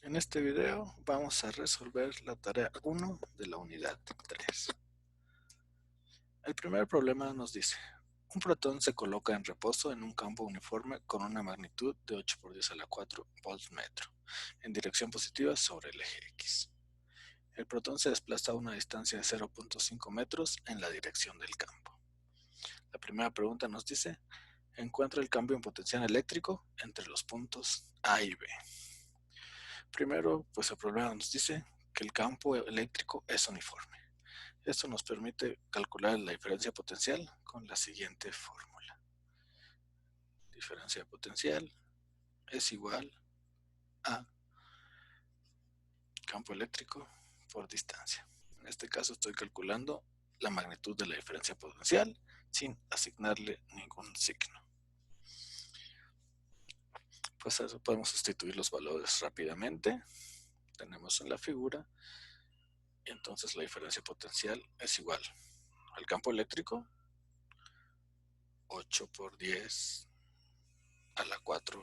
En este video vamos a resolver la tarea 1 de la unidad 3. El primer problema nos dice: un protón se coloca en reposo en un campo uniforme con una magnitud de 8 por 10 a la 4 volts metro, en dirección positiva sobre el eje X. El protón se desplaza a una distancia de 0.5 metros en la dirección del campo. La primera pregunta nos dice: encuentra el cambio en potencial eléctrico entre los puntos A y B. Primero, pues el problema nos dice que el campo eléctrico es uniforme. Esto nos permite calcular la diferencia potencial con la siguiente fórmula. Diferencia potencial es igual a campo eléctrico por distancia. En este caso estoy calculando la magnitud de la diferencia potencial sin asignarle ningún signo. Pues eso podemos sustituir los valores rápidamente. Tenemos en la figura, y entonces la diferencia potencial es igual al campo eléctrico, 8 por 10 a la 4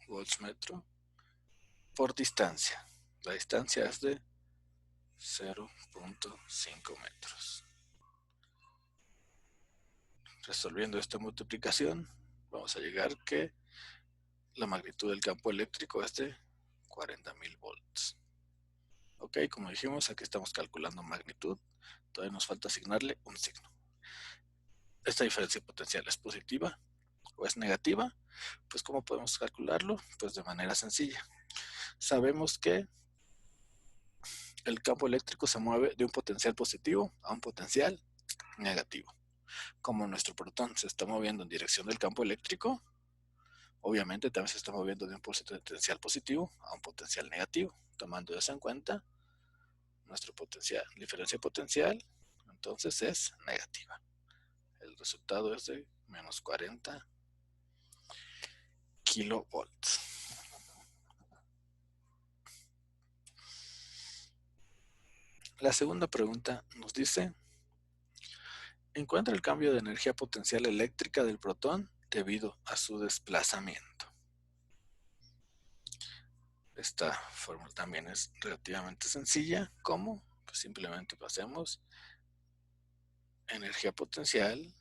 volts metro, por distancia. La distancia es de 0.5 metros. Resolviendo esta multiplicación, vamos a llegar que la magnitud del campo eléctrico es de 40.000 volts. Ok, como dijimos, aquí estamos calculando magnitud. Todavía nos falta asignarle un signo. Esta diferencia potencial es positiva o es negativa. Pues ¿cómo podemos calcularlo? Pues de manera sencilla. Sabemos que el campo eléctrico se mueve de un potencial positivo a un potencial negativo. Como nuestro protón se está moviendo en dirección del campo eléctrico, obviamente también se está moviendo de un potencial positivo a un potencial negativo. Tomando eso en cuenta, nuestra diferencia potencial entonces es negativa. El resultado es de menos 40 kilovolts. La segunda pregunta nos dice: encuentra el cambio de energía potencial eléctrica del protón debido a su desplazamiento. Esta fórmula también es relativamente sencilla. ¿Cómo? Pues simplemente pasemos energía potencial,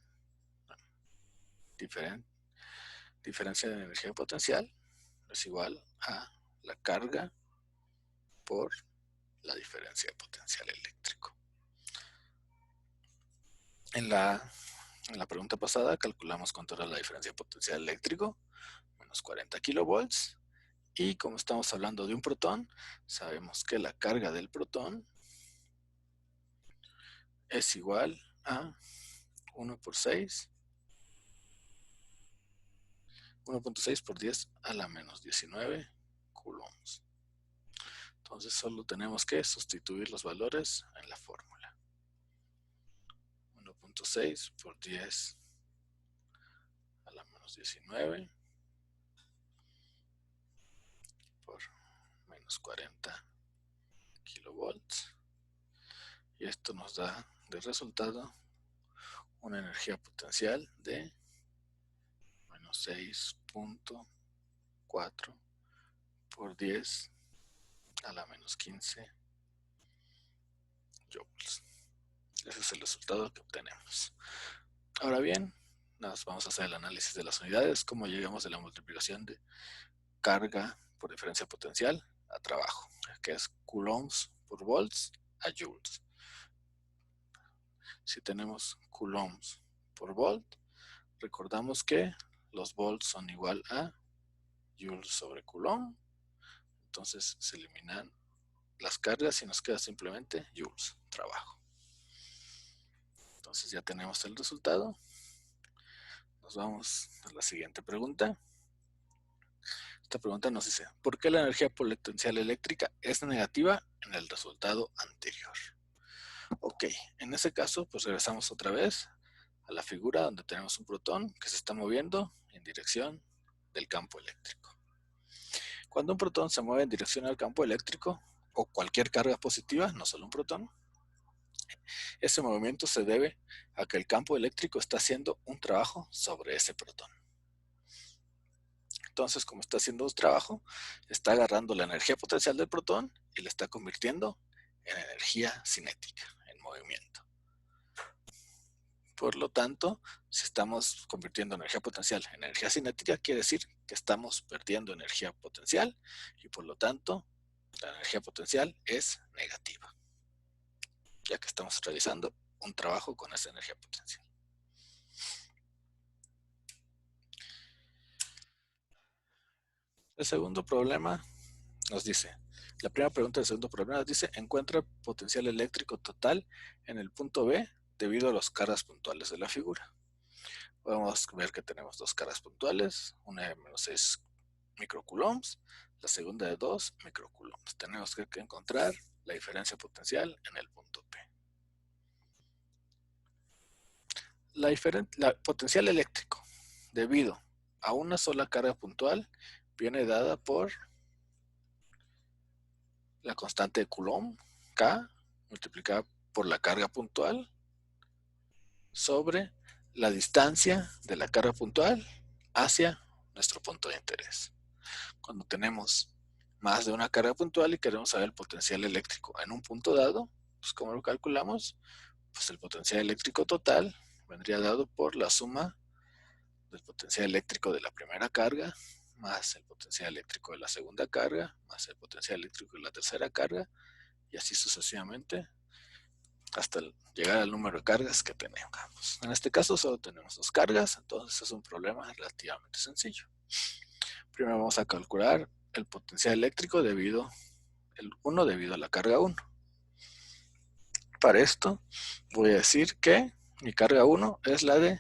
diferencia de energía potencial es igual a la carga por la diferencia de potencial eléctrico. En la pregunta pasada calculamos cuánto era la diferencia de potencial eléctrico, menos 40 kilovolts. Y como estamos hablando de un protón, sabemos que la carga del protón es igual a 1 por 6, 1.6 por 10 a la menos 19 coulombs. Entonces solo tenemos que sustituir los valores en la fórmula. 1.6 por 10 a la menos 19 por menos 40 kilovolts. Y esto nos da de resultado una energía potencial de menos 6.4 por 10 a la menos 15 joules. Ese es el resultado que obtenemos. Ahora bien, nos vamos a hacer el análisis de las unidades, cómo llegamos de la multiplicación de carga por diferencia potencial a trabajo, que es coulombs por volts a joules. Si tenemos coulombs por volt, recordamos que los volts son igual a joules sobre coulomb. Entonces se eliminan las cargas y nos queda simplemente joules, trabajo. Entonces ya tenemos el resultado. Nos vamos a la siguiente pregunta. Esta pregunta nos dice: ¿por qué la energía potencial eléctrica es negativa en el resultado anterior? Ok, en ese caso pues regresamos otra vez a la figura donde tenemos un protón que se está moviendo en dirección del campo eléctrico. Cuando un protón se mueve en dirección al campo eléctrico, o cualquier carga positiva, no solo un protón, ese movimiento se debe a que el campo eléctrico está haciendo un trabajo sobre ese protón. Entonces, como está haciendo un trabajo, está agarrando la energía potencial del protón y la está convirtiendo en energía cinética, en movimiento. Por lo tanto, si estamos convirtiendo energía potencial en energía cinética, quiere decir que estamos perdiendo energía potencial y por lo tanto, la energía potencial es negativa, ya que estamos realizando un trabajo con esa energía potencial. El segundo problema nos dice, la primera pregunta del segundo problema nos dice, encuentra potencial eléctrico total en el punto B debido a las cargas puntuales de la figura. Podemos ver que tenemos dos cargas puntuales, una de menos 6 microcoulombs, la segunda de 2 microcoulombs. Tenemos que encontrar la diferencia potencial en el punto P. La potencial eléctrico debido a una sola carga puntual viene dada por la constante de Coulomb, K, multiplicada por la carga puntual, sobre la distancia de la carga puntual hacia nuestro punto de interés. Cuando tenemos más de una carga puntual y queremos saber el potencial eléctrico en un punto dado, pues ¿cómo lo calculamos? Pues el potencial eléctrico total vendría dado por la suma del potencial eléctrico de la primera carga más el potencial eléctrico de la segunda carga más el potencial eléctrico de la tercera carga y así sucesivamente hasta llegar al número de cargas que tenemos. En este caso solo tenemos dos cargas, entonces es un problema relativamente sencillo. Primero vamos a calcular el potencial eléctrico debido a la carga 1. Para esto voy a decir que mi carga 1 es la de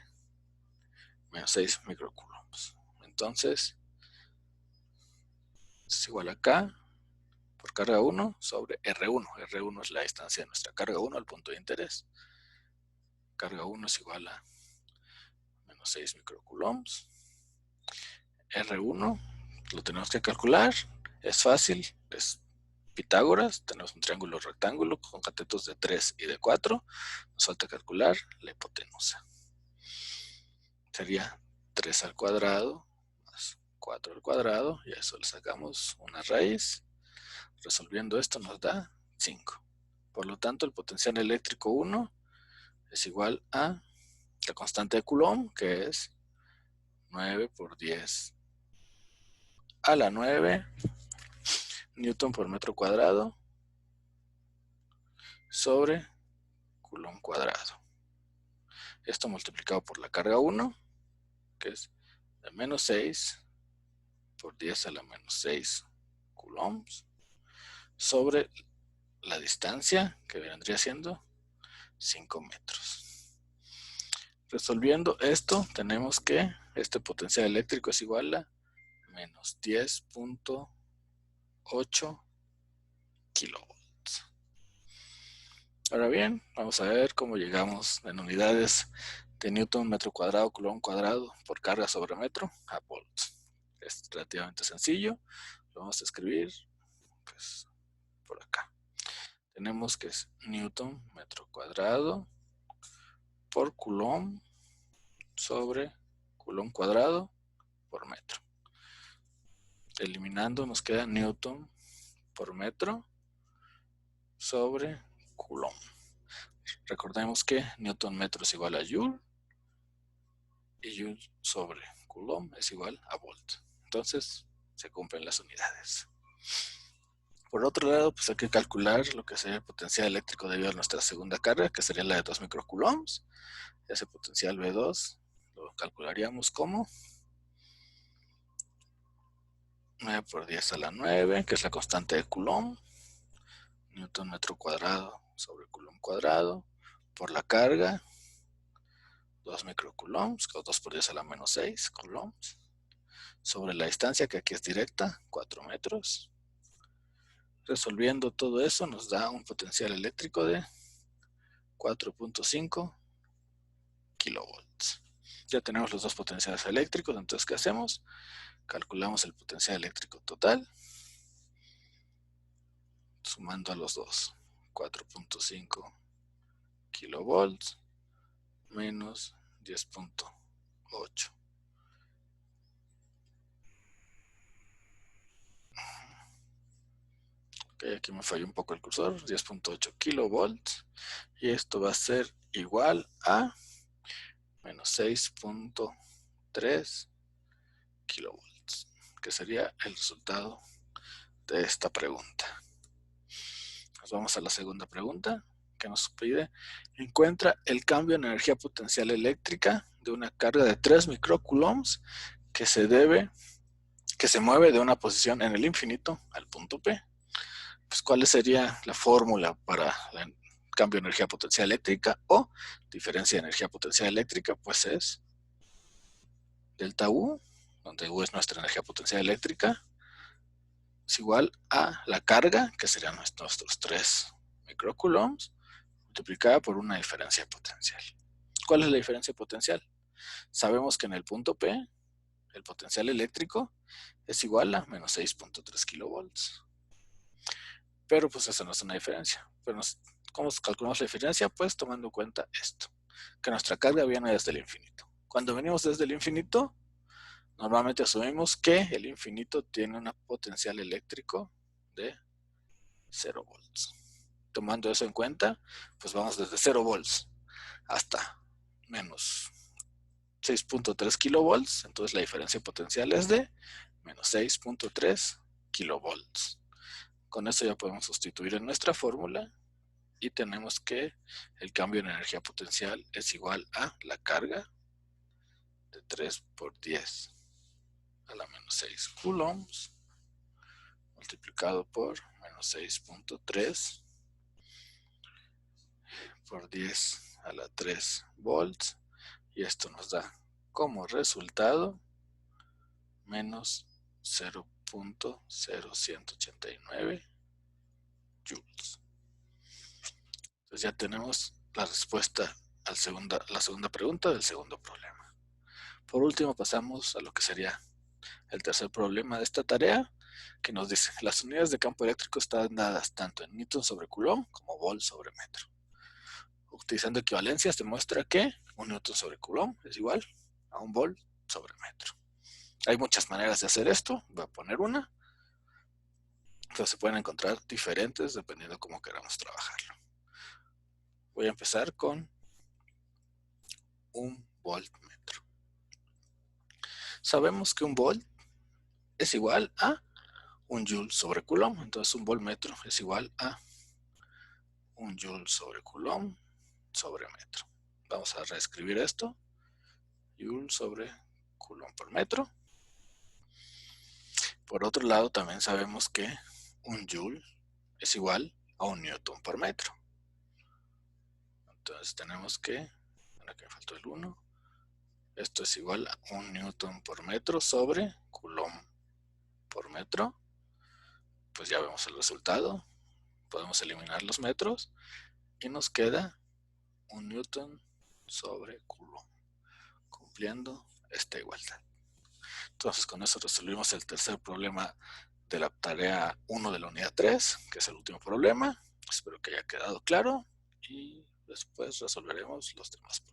menos 6 microcoulombs. Entonces es igual a K por carga 1 sobre R1. R1 es la distancia de nuestra carga 1 al punto de interés. Carga 1 es igual a menos 6 microcoulombs. R1 lo tenemos que calcular. Es fácil, es Pitágoras. Tenemos un triángulo rectángulo con catetos de 3 y de 4. Nos falta calcular la hipotenusa. Sería 3 al cuadrado más 4 al cuadrado. Y a eso le sacamos una raíz. Resolviendo esto nos da 5. Por lo tanto, el potencial eléctrico 1 es igual a la constante de Coulomb, que es 9 por 10 a la 9 Newton por metro cuadrado sobre Coulomb cuadrado. Esto multiplicado por la carga 1, que es de menos 6 por 10 a la menos 6 coulombs, sobre la distancia, que vendría siendo 5 metros. Resolviendo esto, tenemos que este potencial eléctrico es igual a menos 10.8 kilovolts. Ahora bien, vamos a ver cómo llegamos en unidades de Newton metro cuadrado, Coulomb cuadrado por carga sobre metro a volts. Es relativamente sencillo. Lo vamos a escribir pues, por acá. Tenemos que es Newton metro cuadrado por Coulomb sobre Coulomb cuadrado por metro. Eliminando nos queda Newton por metro sobre Coulomb. Recordemos que Newton metro es igual a Joule y Joule sobre Coulomb es igual a Volt. Entonces se cumplen las unidades. Por otro lado, pues hay que calcular lo que sería el potencial eléctrico debido a nuestra segunda carga, que sería la de 2 microcoulombs. Ese potencial V2 lo calcularíamos como 9 por 10 a la 9, que es la constante de Coulomb, Newton metro cuadrado sobre Coulomb cuadrado, por la carga, 2 microcoulombs, que es 2 por 10 a la menos 6 coulombs, sobre la distancia, que aquí es directa, 4 metros. Resolviendo todo eso nos da un potencial eléctrico de 4.5 kilovolts. Ya tenemos los dos potenciales eléctricos, entonces ¿qué hacemos? Calculamos el potencial eléctrico total, sumando a los dos, 4.5 kilovolts menos 10.8. aquí me falló un poco el cursor, 10.8 kilovolts, y esto va a ser igual a menos 6.3 kilovolts, que sería el resultado de esta pregunta. Nos vamos a la segunda pregunta, que nos pide: encuentra el cambio en energía potencial eléctrica de una carga de 3 microcoulombs que se mueve de una posición en el infinito al punto P. Pues, ¿cuál sería la fórmula para el cambio de energía potencial eléctrica o diferencia de energía potencial eléctrica? Pues es delta U, donde U es nuestra energía potencial eléctrica, es igual a la carga, que serían nuestros 3 microcoulombs, multiplicada por una diferencia potencial. ¿Cuál es la diferencia potencial? Sabemos que en el punto P, el potencial eléctrico es igual a menos 6.3 kilovolts. Pero pues esa no es una diferencia. Pero ¿cómo calculamos la diferencia? Pues tomando en cuenta esto, que nuestra carga viene desde el infinito. Cuando venimos desde el infinito, normalmente asumimos que el infinito tiene un potencial eléctrico de 0 volts. Tomando eso en cuenta, pues vamos desde 0 volts hasta menos 6.3 kilovolts. Entonces la diferencia potencial es de menos 6.3 kilovolts. Con eso ya podemos sustituir en nuestra fórmula y tenemos que el cambio en energía potencial es igual a la carga de 3 por 10 a la menos 6 coulombs multiplicado por menos 6.3 por 10 a la 3 volts, y esto nos da como resultado menos 0.0189 joules. Entonces ya tenemos la respuesta a la segunda pregunta del segundo problema. Por último pasamos a lo que sería el tercer problema de esta tarea, que nos dice: las unidades de campo eléctrico están dadas tanto en newton sobre coulomb como volt sobre metro. Utilizando equivalencias demuestra que un newton sobre coulomb es igual a un volt sobre metro. Hay muchas maneras de hacer esto, voy a poner una. Entonces se pueden encontrar diferentes dependiendo de cómo queramos trabajarlo. Voy a empezar con un voltmetro. Sabemos que un volt es igual a un joule sobre coulomb, entonces un voltmetro es igual a un joule sobre coulomb sobre metro. Vamos a reescribir esto: joule sobre coulomb por metro. Por otro lado, también sabemos que un joule es igual a un newton por metro. Entonces tenemos que, aquí me faltó el 1, esto es igual a un newton por metro sobre coulomb por metro. Pues ya vemos el resultado. Podemos eliminar los metros y nos queda un newton sobre coulomb, cumpliendo esta igualdad. Entonces con eso resolvimos el tercer problema de la tarea 1 de la unidad 3, que es el último problema. Espero que haya quedado claro y después resolveremos los demás problemas.